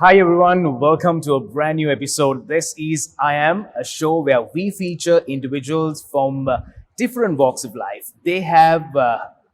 Hi everyone, welcome to a brand new episode. This is I Am, a show where we feature individuals from different walks of life. They have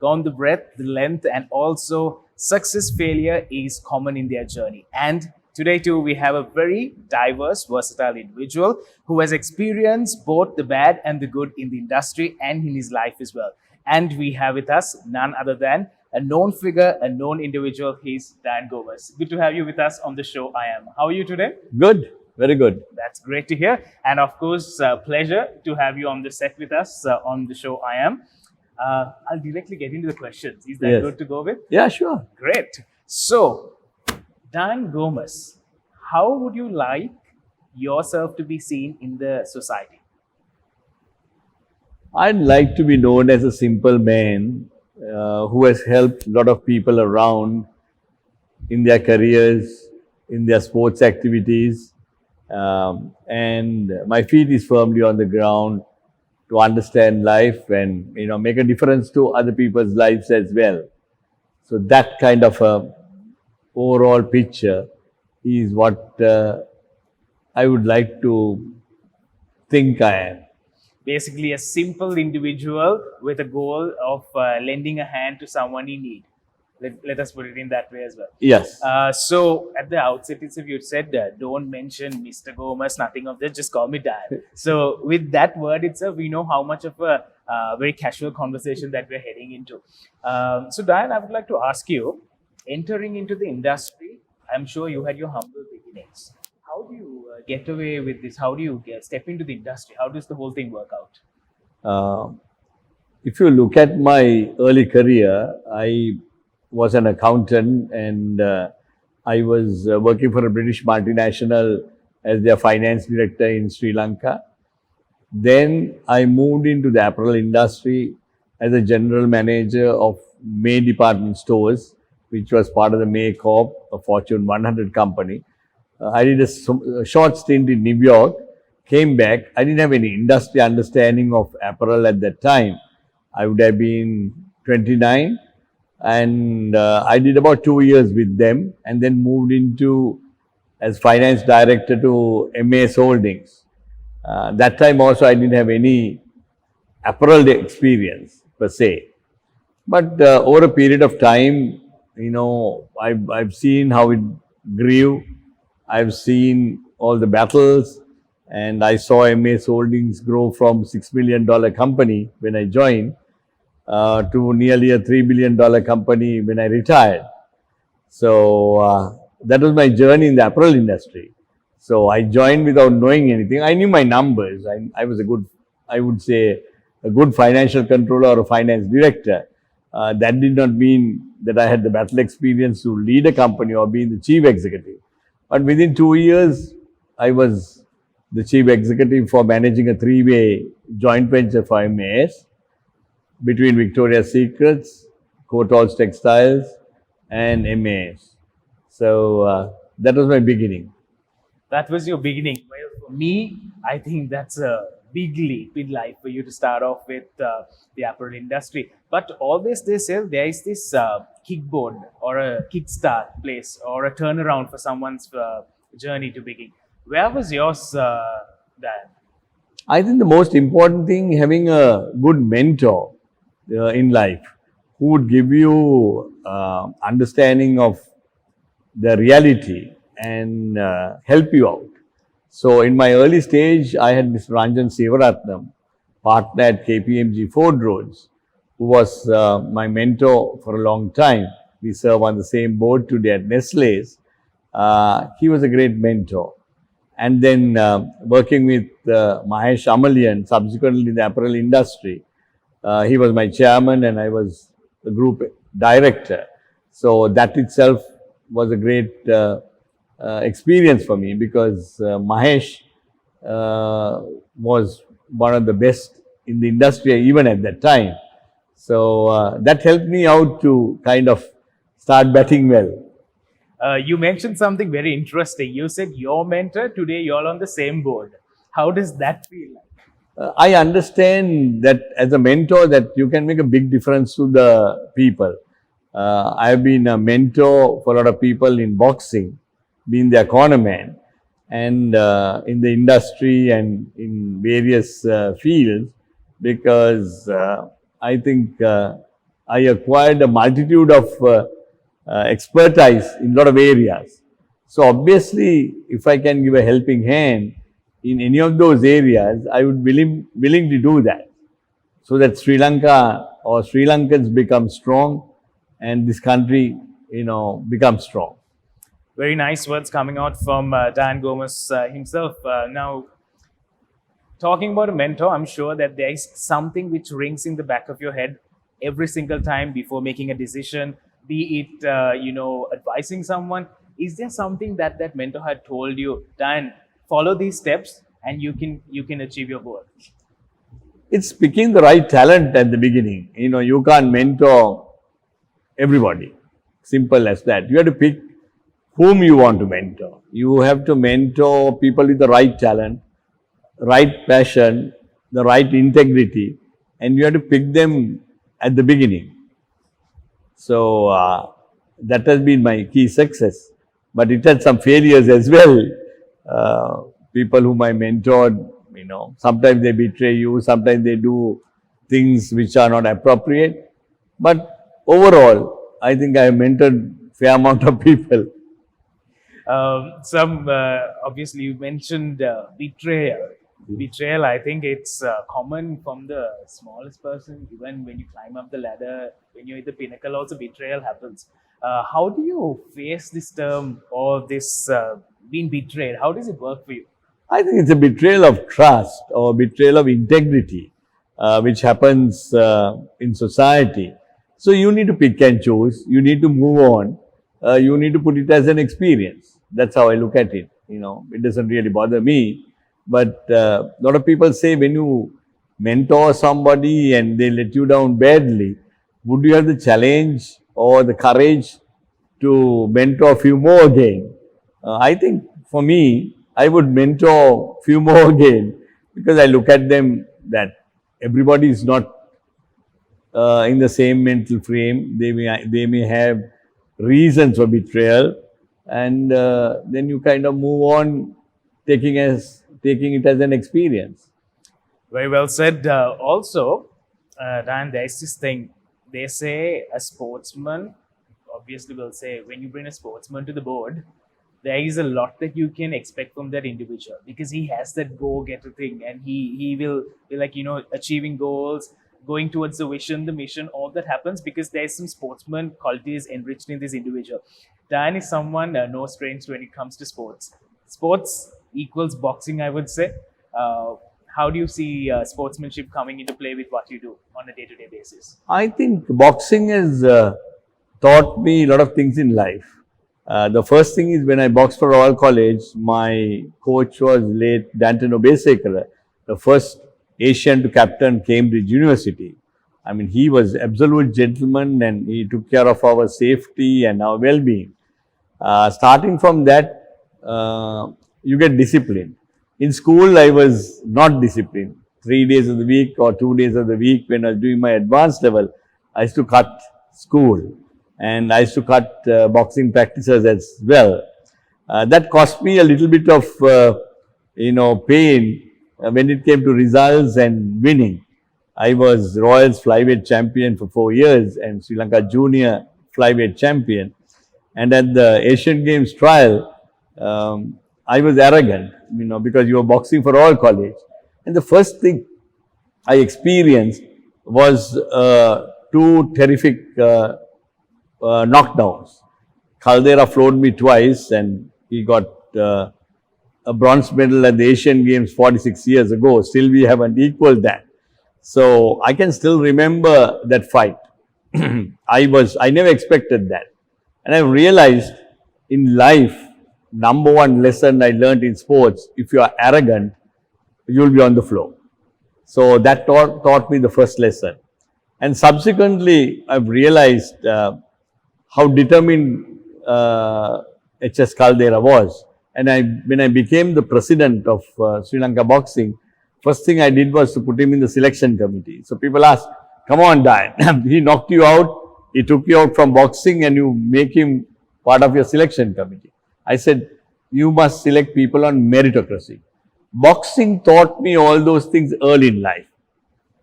gone the breadth, the length, and also success failure is common in their journey. And today too, we have a very diverse, versatile individual who has experienced both the bad and the good in the industry and in his life as well. And we have with us none other than a known figure, a known individual. He's Dian Gomas. Good to have you with us on the show I Am. How are you today? Good, very good. That's great to hear. And of course, pleasure to have you on the set with us on the show I Am. I'll directly get into the questions. Is that Yes. good to go with? Yeah, sure. Great. So, Dian Gomas, how would you like yourself to be seen in the society? I'd like to be known as a simple man who has helped a lot of people around in their careers, in their sports activities, and my feet is firmly on the ground to understand life and make a difference to other people's lives as well. So that kind of a overall picture is what I would like to think I am. Basically, a simple individual with a goal of lending a hand to someone in need. Let us put it in that way as well. Yes. So at the outset itself, you said don't mention Mr. Gomas, nothing of that, just call me Dian. So with that word itself, we know how much of a very casual conversation that we're heading into. So Dian, I would like to ask you, entering into the industry, I'm sure you had your humble beginnings. How do you get away with this? How do you step into the industry? How does the whole thing work out? If you look at my early career, I was an accountant and I was working for a British multinational as their finance director in Sri Lanka. Then I moved into the apparel industry as a general manager of May department stores, which was part of the May Corp, a Fortune 100 company. I did a short stint in New York, came back. I didn't have any industry understanding of apparel at that time. I would have been 29 and I did about 2 years with them and then moved into as finance director to MAS Holdings. That time also I didn't have any apparel experience per se. But over a period of time, I've seen how it grew. I've seen all the battles and I saw MAS Holdings grow from $6 million company when I joined to nearly a $3 billion company when I retired. So that was my journey in the apparel industry. So I joined without knowing anything. I knew my numbers. I was I would say, a good financial controller or a finance director. That did not mean that I had the battle experience to lead a company or be the chief executive. But within 2 years, I was the chief executive for managing a three-way joint venture for MAS between Victoria's Secrets, Courtaulds Textiles, and MAS. So that was my beginning. That was your beginning. Well, for me, I think that's a big leap in life for you to start off with the apparel industry. But always they say there is this kickboard or a kickstart place or a turnaround for someone's journey to begin. Where was yours, Dan? I think the most important thing, having a good mentor in life who would give you understanding of the reality and help you out. So in my early stage, I had Mr. Ranjan Sivaratnam, partner at KPMG Ford Roads, who was my mentor for a long time. We serve on the same board today at Nestle's. He was a great mentor. And then working with Mahesh Amalian, subsequently in the apparel industry, he was my chairman and I was the group director. So that itself was a great experience for me because Mahesh was one of the best in the industry even at that time. So that helped me out to kind of start batting well. You mentioned something very interesting. You said your mentor, today you're on the same board. How does that feel like? I understand that as a mentor that you can make a big difference to the people. I have been a mentor for a lot of people in boxing been their cornerman, and in the industry and in various fields, because I think I acquired a multitude of expertise in a lot of areas. So obviously, if I can give a helping hand in any of those areas, I would willing to do that, so that Sri Lanka or Sri Lankans become strong, and this country, becomes strong. Very nice words coming out from Dian Gomas himself. Now, talking about a mentor, I'm sure that there is something which rings in the back of your head every single time before making a decision, be it, advising someone. Is there something that that mentor had told you, Dian, follow these steps and you can achieve your goal? It's picking the right talent at the beginning. You can't mentor everybody. Simple as that. You have to pick whom you want to mentor. You have to mentor people with the right talent, right passion, the right integrity, and you have to pick them at the beginning. So that has been my key success. But it had some failures as well. People whom I mentored, sometimes they betray you, sometimes they do things which are not appropriate. But overall, I think I have mentored fair amount of people. Some obviously you mentioned betrayal. Betrayal, I think it's common from the smallest person. Even when you climb up the ladder, when you're at the pinnacle, also betrayal happens. How do you face this term or this being betrayed? How does it work for you? I think it's a betrayal of trust or betrayal of integrity, which happens in society. So you need to pick and choose. You need to move on. You need to put it as an experience. That's how I look at it. It doesn't really bother me. But a lot of people say, when you mentor somebody and they let you down badly, would you have the challenge or the courage to mentor a few more again? I think for me, I would mentor a few more again, because I look at them that everybody is not in the same mental frame. They may have reasons for betrayal, and then you kind of move on, taking it as an experience. Very well said. Also, Dan, there's this thing. They say a sportsman, obviously will say, when you bring a sportsman to the board, there is a lot that you can expect from that individual, because he has that go-getter thing, and he will be like, achieving goals, going towards the vision, the mission, all that happens because there's some sportsman qualities enriched in this individual. Dan is someone no stranger when it comes to sports. Sports equals boxing, I would say. How do you see sportsmanship coming into play with what you do on a day-to-day basis? I think boxing has taught me a lot of things in life. The first thing is, when I boxed for Royal College, my coach was late Danton Obesekara, the first Asian to captain Cambridge University. I mean, he was absolute gentleman, and he took care of our safety and our well-being. Starting from that, you get disciplined. In school, I was not disciplined. 3 days of the week or 2 days of the week, when I was doing my advanced level, I used to cut school, and I used to cut boxing practices as well. That cost me a little bit of pain when it came to results and winning. I was Royals flyweight champion for 4 years and Sri Lanka junior flyweight champion. And at the Asian Games trial, I was arrogant, because you were boxing for all college. And the first thing I experienced was 2 terrific knockdowns. Caldera floored me twice, and he got a bronze medal at the Asian Games 46 years ago. Still, we haven't equaled that. So I can still remember that fight. I never expected that. And I realized in life, number one lesson I learned in sports: if you are arrogant, you will be on the floor. So that taught me the first lesson. And subsequently, I've realized how determined H.S. Caldera was. And when I became the president of Sri Lanka Boxing, first thing I did was to put him in the selection committee. So people asked, come on, Dian, he knocked you out, he took you out from boxing, and you make him part of your selection committee. I said, you must select people on meritocracy. Boxing taught me all those things early in life.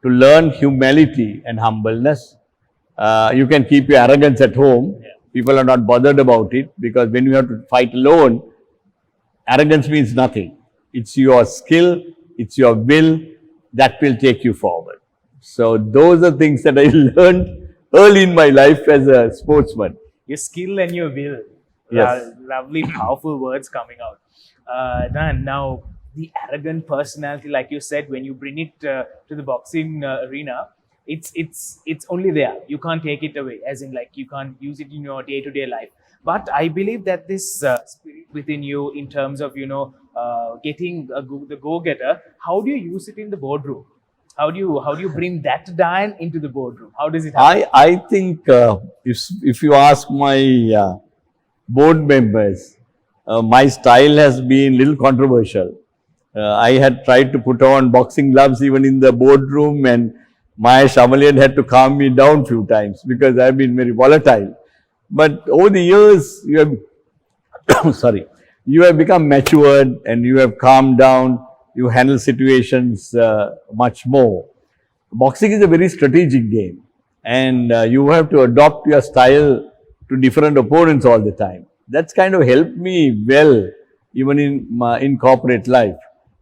To learn humility and humbleness. You can keep your arrogance at home. People are not bothered about it, because when you have to fight alone, arrogance means nothing. It's your skill, it's your will that will take you forward. So those are things that I learned early in my life as a sportsman. Your skill and your will. Yes. Lovely, powerful words coming out. Dan, now the arrogant personality, like you said, when you bring it to the boxing arena, it's only there. You can't take it away. As in, like, you can't use it in your day-to-day life. But I believe that this spirit within you, in terms of getting the go-getter, how do you use it in the boardroom? How do you bring that Dian into the boardroom? How does it happen? I think if you ask my board members, my style has been a little controversial. I had tried to put on boxing gloves even in the boardroom, and my Shamalian had to calm me down few times because I've been very volatile. But over the years, you have sorry, you have become matured and you have calmed down. You handle situations much more. Boxing is a very strategic game, and you have to adopt your style to different opponents all the time. That's kind of helped me well, even in corporate life,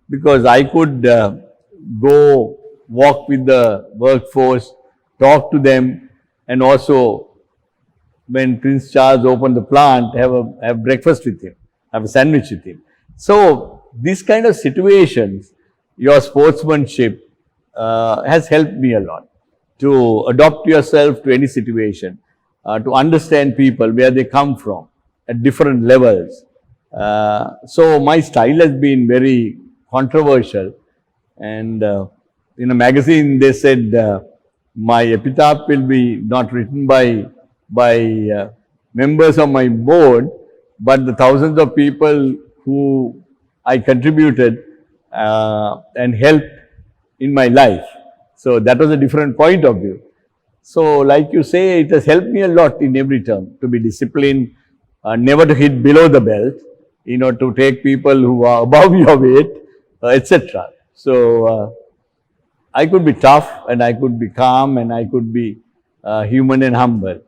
because I could go walk with the workforce, talk to them, and also when Prince Charles opened the plant, have breakfast with him, have a sandwich with him. So these kind of situations, your sportsmanship has helped me a lot to adopt yourself to any situation, to understand people, where they come from at different levels. So my style has been very controversial, and in a magazine they said my epitaph will be not written by members of my board, but the thousands of people who I contributed and helped in my life. So that was a different point of view. So like you say, it has helped me a lot in every term to be disciplined, never to hit below the belt, to take people who are above your weight, etc. So I could be tough, and I could be calm, and I could be human and humble.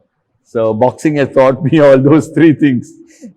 So boxing has taught me all those three things.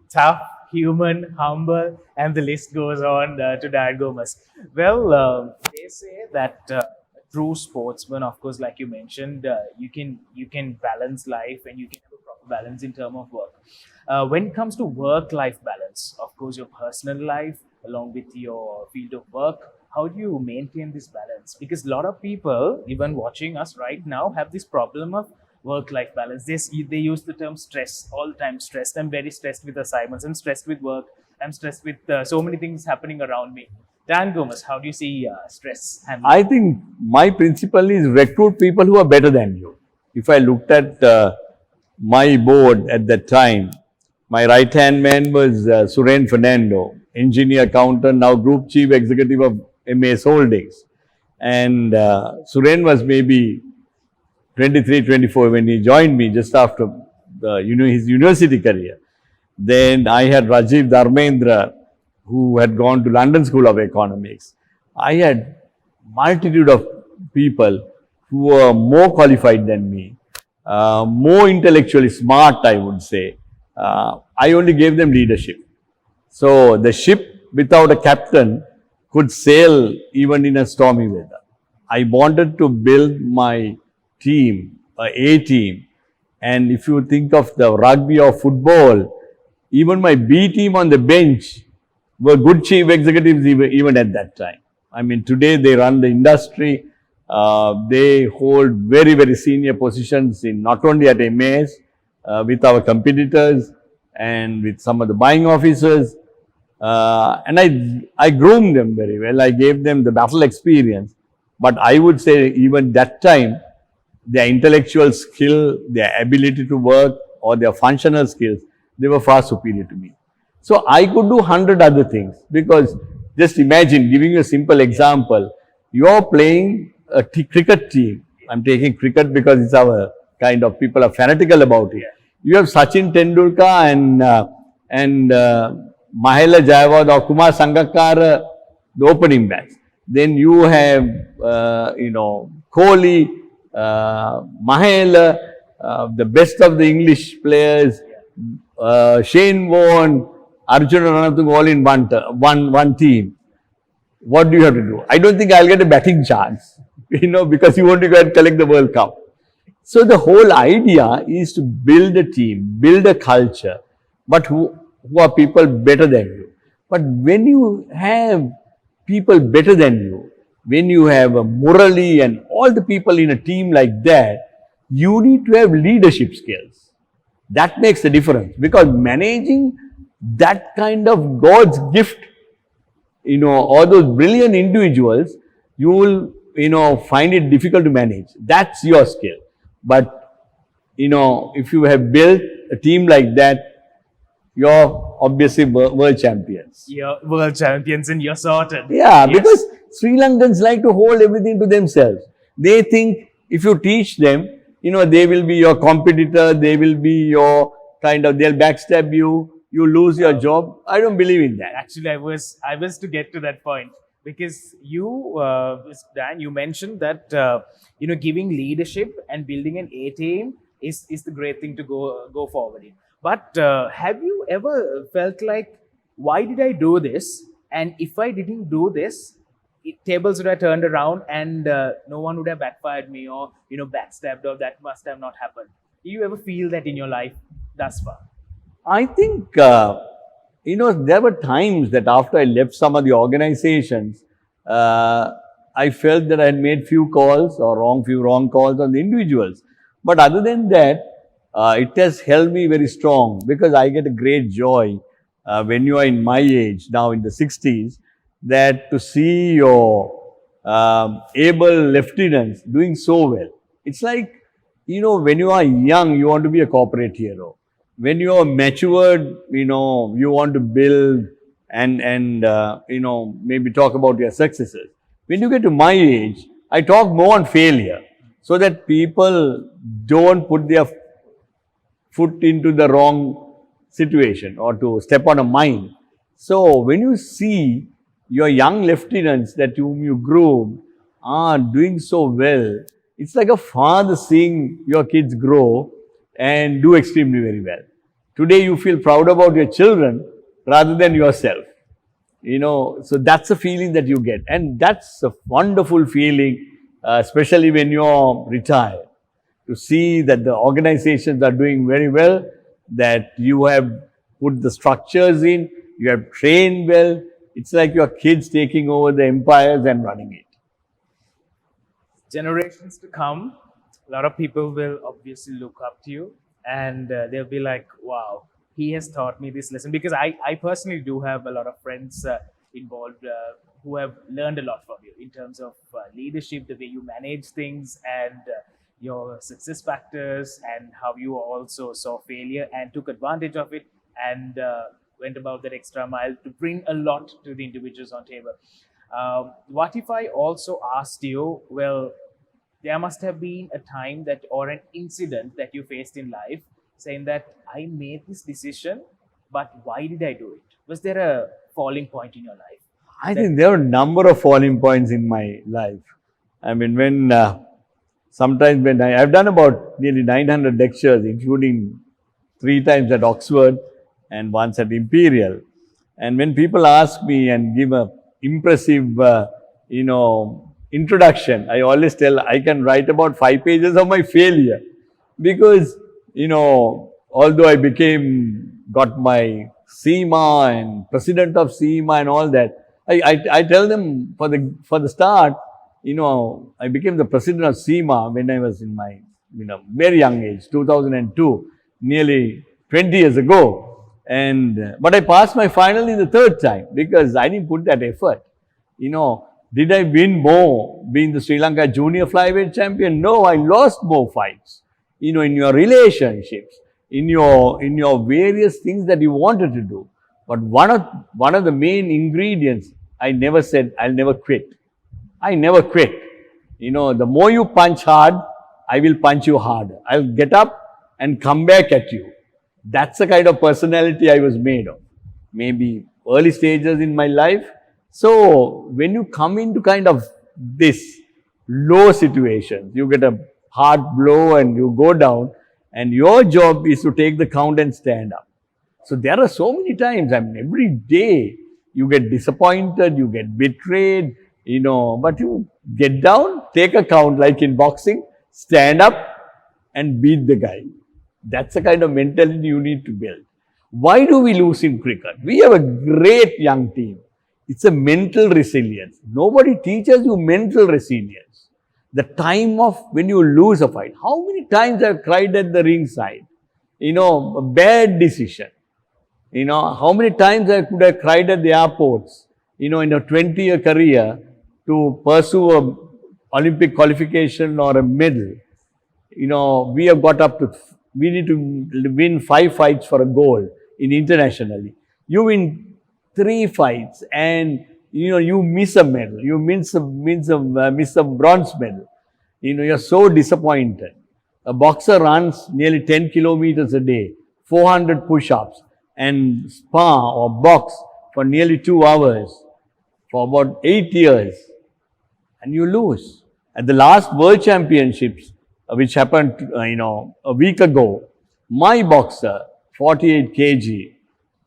Tough, human, humble, and the list goes on to Dian Gomas. Well, they say that a true sportsman, of course, like you mentioned, you can balance life, and you can have a proper balance in terms of work. When it comes to work-life balance, of course, your personal life along with your field of work, how do you maintain this balance? Because a lot of people, even watching us right now, have this problem of work-life balance. They use the term stress all the time. Stressed. I'm very stressed with assignments. I'm stressed with work. I'm stressed with so many things happening around me. Dian Gomas, how do you see stress handling? I think my principle is recruit people who are better than you. If I looked at my board at that time, my right-hand man was Suren Fernando, engineer, accountant, now group chief executive of MAS Holdings. And Suren was maybe 23, 24 when he joined me just after his university career. Then I had Rajiv Dharmendra, who had gone to London School of Economics. I had multitude of people who were more qualified than me, more intellectually smart, I would say. I only gave them leadership. So the ship without a captain could sail even in a stormy weather. I wanted to build my team, a team. And if you think of the rugby or football, even my B team on the bench were good chief executives even at that time. I mean, today they run the industry. They hold very, very senior positions in not only at MAS, with our competitors and with some of the buying officers. And I groomed them very well. I gave them the battle experience. But I would say even that time, their intellectual skill, their ability to work, or their functional skills, they were far superior to me. So I could do 100 other things, because just imagine, giving you a simple example, you're playing a cricket team. I'm taking cricket because it's our kind of, people are fanatical about it. You have Sachin Tendulkar and Mahela Jayawad or Kumar Sangakkara, the opening bats. Then you have, Kohli, Mahela, the best of the English players, Shane Warne, Arjuna Ranatunga, all in one team. What do you have to do? I don't think I'll get a batting chance, because you want to go and collect the World Cup. So the whole idea is to build a team, build a culture, but who are people better than you. But when you have people better than you, when you have a morally and all the people in a team like that, you need to have leadership skills. That makes a difference, because managing that kind of God's gift, all those brilliant individuals, you will, find it difficult to manage. That's your skill. But, if you have built a team like that, you're obviously world champions. You're world champions and you're sorted. Yeah, yes. Because Sri Lankans like to hold everything to themselves. They think if you teach them, they will be your competitor, they will be your they'll backstab you, you lose your job. I don't believe in that. Actually, I was to get to that point, because you, Dan, you mentioned that, giving leadership and building an A team is the great thing to go forward in. But have you ever felt like, why did I do this? And if I didn't do this, tables would have turned around and no one would have backfired me or, backstabbed, or that must have not happened. Do you ever feel that in your life thus far? I think, there were times that after I left some of the organizations, I felt that I had made few wrong calls on the individuals. But other than that, it has held me very strong, because I get a great joy when you are in my age, now in the 60s, that to see your able lieutenants doing so well. It's like, when you are young, you want to be a corporate hero. When you are matured, you want to build and maybe talk about your successes. When you get to my age, I talk more on failure, so that people don't put their foot into the wrong situation or to step on a mine. So when you see your young lieutenants that whom you groomed are doing so well, it's like a father seeing your kids grow and do extremely very well. Today you feel proud about your children rather than yourself. So that's a feeling that you get. And that's a wonderful feeling, especially when you're retired, to see that the organizations are doing very well, that you have put the structures in, you have trained well. It's like your kids taking over the empires and running it. Generations to come, a lot of people will obviously look up to you, and they'll be like, wow, he has taught me this lesson. Because I personally do have a lot of friends involved who have learned a lot from you in terms of leadership, the way you manage things, and your success factors, and how you also saw failure and took advantage of it, and went about that extra mile to bring a lot to the individuals on table. What if I also asked you, well, there must have been a time that, or an incident that you faced in life, saying that I made this decision, but why did I do it? Was there a falling point in your life? I think there are a number of falling points in my life. I mean, sometimes when I've done about nearly 900 lectures, including 3 times at Oxford and once at Imperial. And when people ask me and give a impressive, introduction, I always tell I can write about 5 pages of my failure, because, although I got my SEMA and president of SEMA and all that, I tell them for the start, I became the president of SEMA when I was in my, very young age, 2002, nearly 20 years ago. But I passed my final in the 3rd time, because I didn't put that effort. Did I win more being the Sri Lanka junior flyweight champion? No, I lost more fights. In your relationships, in your various things that you wanted to do. But one of the main ingredients, I never said, I'll never quit. I never quit. The more you punch hard, I will punch you harder. I'll get up and come back at you. That's the kind of personality I was made of. Maybe early stages in my life. So when you come into kind of this low situations, you get a hard blow and you go down, and your job is to take the count and stand up. So there are so many times, I mean, every day you get disappointed, you get betrayed, but you get down, take a count like in boxing, stand up and beat the guy. That's the kind of mentality you need to build. Why do we lose in cricket? We have a great young team. It's a mental resilience. Nobody teaches you mental resilience. The time of when you lose a fight. How many times I've cried at the ringside? A bad decision. How many times I could have cried at the airports, in a 20-year career to pursue a Olympic qualification or a medal. We have got up to, we need to win 5 fights for a gold in internationally. You win 3 fights and, you miss a medal, you miss a bronze medal. You're so disappointed. A boxer runs nearly 10 kilometers a day, 400 push-ups, and spar or box for nearly 2 hours for about 8 years, and you lose. At the last World Championships, which happened, a week ago, my boxer, 48 kg,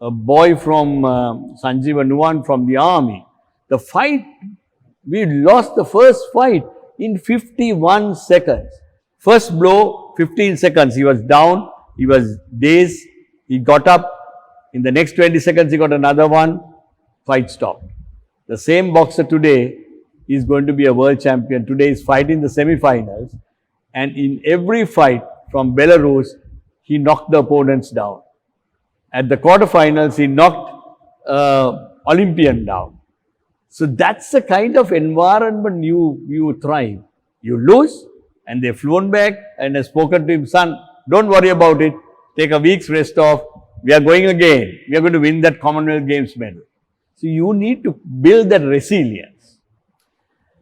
a boy from Sanjeeva Nuwan from the army, the fight, we lost the first fight in 51 seconds. First blow, 15 seconds, he was down, he was dazed, he got up. In the next 20 seconds, he got another one, fight stopped. The same boxer today is going to be a world champion. Today is fighting the semi-finals. And in every fight from Belarus, he knocked the opponents down. At the quarterfinals, he knocked Olympian down. So that's the kind of environment you thrive. You lose, and they've flown back and have spoken to him, son, don't worry about it. Take a week's rest off. We are going again. We are going to win that Commonwealth Games medal. So you need to build that resilience.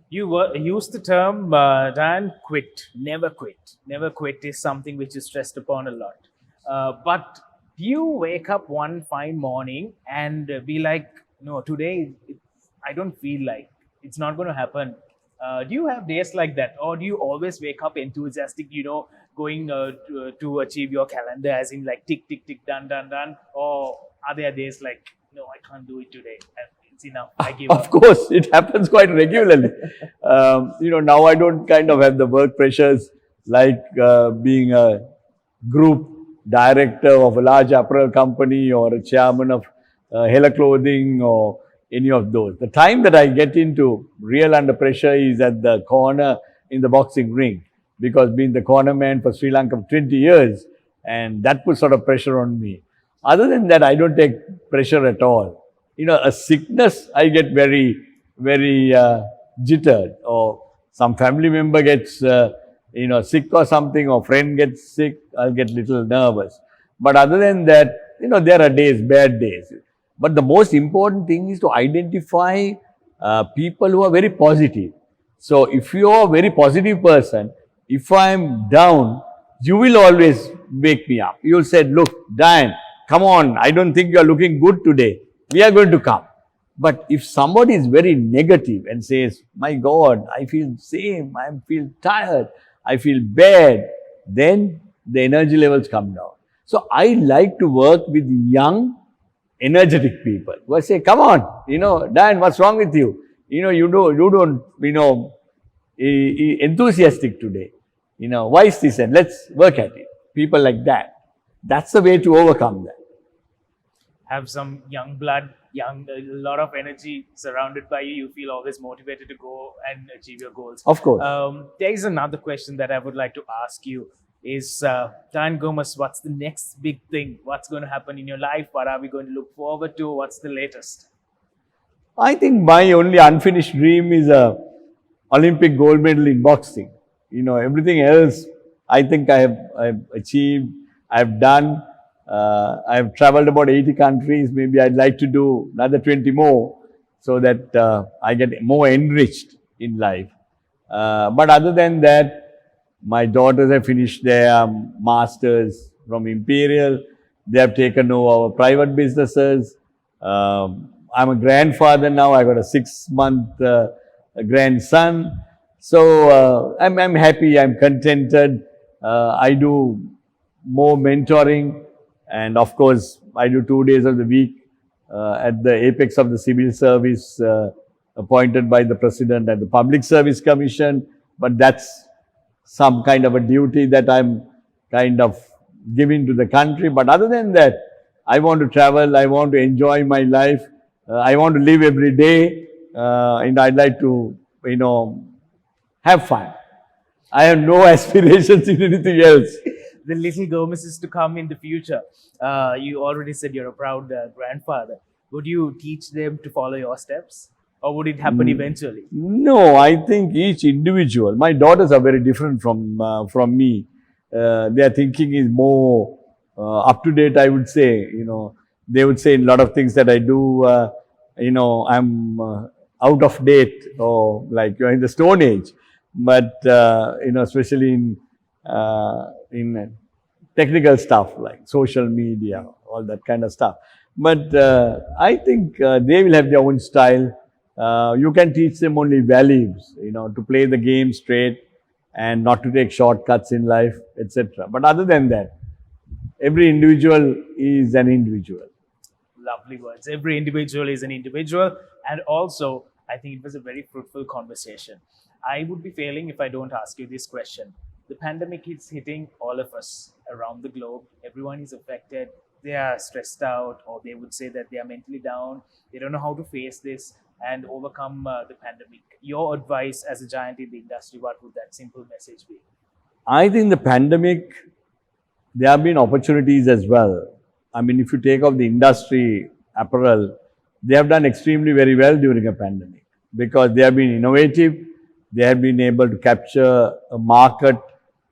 You used the term, Dian, quit. Never quit. Never quit is something which is stressed upon a lot. But you wake up one fine morning and be like, no, today I don't feel like it's not going to happen. Do you have days like that, or do you always wake up enthusiastic, going to achieve your calendar, as in like tick, tick, tick, done, done, done? Or are there days like, no, I can't do it today, it's enough, I give up? Of course, it happens quite regularly. Now I don't kind of have the work pressures like being a group director of a large apparel company or a chairman of Hela Clothing or any of those. The time that I get into real under pressure is at the corner in the boxing ring, because being the corner man for Sri Lanka for 20 years, and that puts sort of pressure on me. Other than that, I don't take pressure at all. A sickness, I get very, very jittered, or some family member gets, sick or something, or friend gets sick, I'll get little nervous. But other than that, there are days, bad days. But the most important thing is to identify people who are very positive. So if you are a very positive person, if I'm down, you will always wake me up. You'll say, look, Dian, come on, I don't think you are looking good today. We are going to come. But if somebody is very negative and says, my God, I feel same, I feel tired, I feel bad, then the energy levels come down. So I like to work with young, energetic people who say, come on, Dian, what's wrong with you? You don't, enthusiastic today. Why is this? And let's work at it. People like that. That's the way to overcome that. Have some young blood, a lot of energy surrounded by you. You feel always motivated to go and achieve your goals. Of course. There is another question that I would like to ask you. Is Dian Gomas, what's the next big thing? What's going to happen in your life? What are we going to look forward to? What's the latest? I think my only unfinished dream is a Olympic gold medal in boxing. Everything else, I think I've achieved, I've done. I've traveled about 80 countries. Maybe I'd like to do another 20 more so that I get more enriched in life. But other than that, my daughters have finished their masters from Imperial. They have taken over our private businesses. I'm a grandfather now. I got a 6-month grandson. So I'm happy. I'm contented. I do more mentoring, and of course, I do 2 days of the week at the apex of the civil service, appointed by the president and the Public Service Commission. But that's some kind of a duty that I'm kind of giving to the country. But other than that, I want to travel, I want to enjoy my life, I want to live every day, and I'd like to, have fun. I have no aspirations in anything else. The little Gomas is to come in the future. You already said you're a proud grandfather. Would you teach them to follow your steps, or would it happen eventually? No, I think each individual. My daughters are very different from me. Their thinking is more up to date, I would say. They would say a lot of things that I do. I'm out of date, or like you're in the Stone Age. But especially in technical stuff like social media, all that kind of stuff. But I think they will have their own style. You can teach them only values, to play the game straight and not to take shortcuts in life, etc. But other than that, every individual is an individual. Lovely words. Every individual is an individual. And also, I think it was a very fruitful conversation. I would be failing if I don't ask you this question. The pandemic is hitting all of us around the globe. Everyone is affected. They are stressed out, or they would say that they are mentally down. They don't know how to face this and overcome the pandemic. Your advice as a giant in the industry, what would that simple message be? I think the pandemic, there have been opportunities as well. I mean, if you take off the industry, apparel, they have done extremely very well during a pandemic because they have been innovative. They have been able to capture a market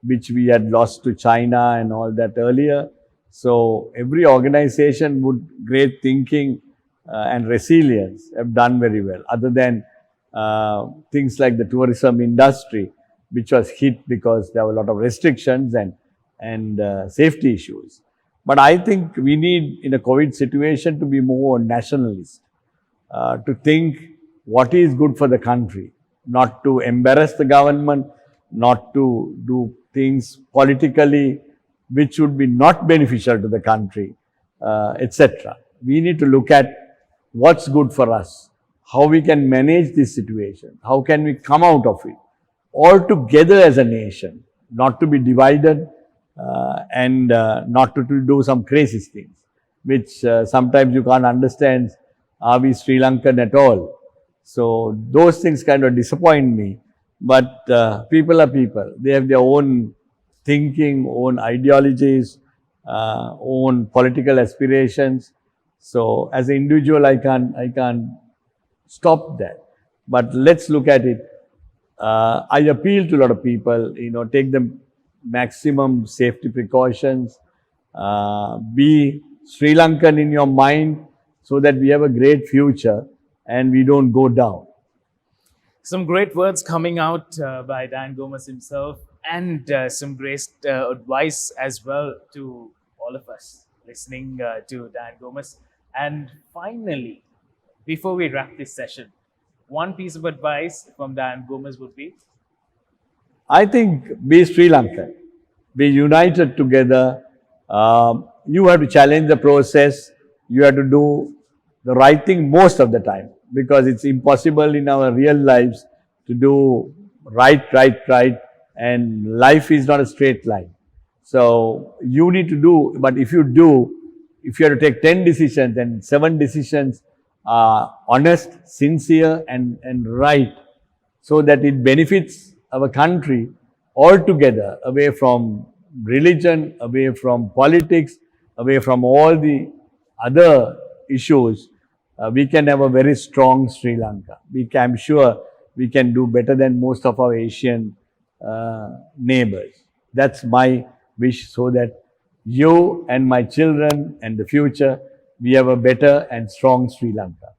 which we had lost to China and all that earlier. So every organization with great thinking and resilience have done very well, other than things like the tourism industry, which was hit because there were a lot of restrictions and safety issues. But I think we need, in a COVID situation, to be more nationalist, to think what is good for the country, not to embarrass the government, not to do things politically which would be not beneficial to the country, etc. We need to look at what's good for us, how we can manage this situation, how can we come out of it, all together as a nation, not to be divided and not to do some crazy things, which sometimes you can't understand, are we Sri Lankan at all? So those things kind of disappoint me. But people are people. They have their own thinking, own ideologies, own political aspirations. So as an individual, I can't stop that. But let's look at it. I appeal to a lot of people, take the maximum safety precautions, be Sri Lankan in your mind so that we have a great future and we don't go down. Some great words coming out by Dian Gomas himself, and some great advice as well to all of us listening to Dian Gomas. And finally, before we wrap this session, one piece of advice from Dian Gomas would be? I think be Sri Lankan, be united together. You have to challenge the process. You have to do the right thing most of the time, because it's impossible in our real lives to do right, and life is not a straight line. So you need to do, but if you have to take 10 decisions and 7 decisions are honest, sincere and right, so that it benefits our country altogether, away from religion, away from politics, away from all the other issues, we can have a very strong Sri Lanka. I'm sure we can do better than most of our Asian neighbors. That's my wish, so that you and my children and the future, we have a better and strong Sri Lanka.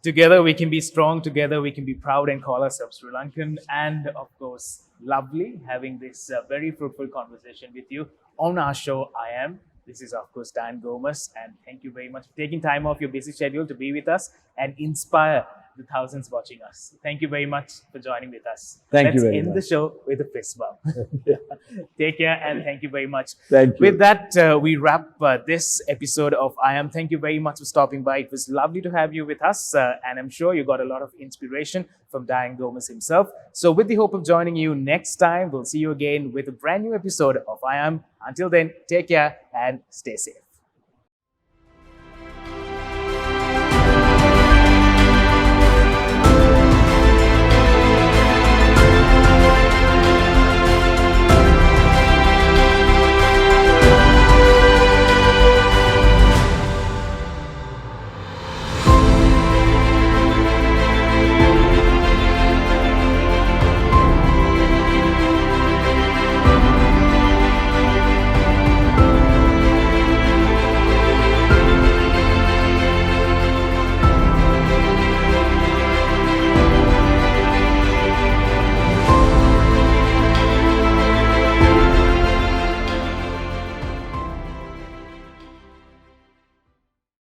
Together we can be strong, together we can be proud and call ourselves Sri Lankan. And of course, lovely having this very fruitful conversation with you on our show, I Am. This is, of course, Dian Gomas, and thank you very much for taking time off your busy schedule to be with us and inspire the thousands watching us. Thank you very much for joining with us. Thank you Let's very end the much. show with a fist bump. Take care, and thank you very much. Thank you. With that, we wrap this episode of I Am. Thank you very much for stopping by. It was lovely to have you with us, and I'm sure you got a lot of inspiration from Dian Gomas himself. So, with the hope of joining you next time, we'll see you again with a brand new episode of I Am. Until then, take care and stay safe.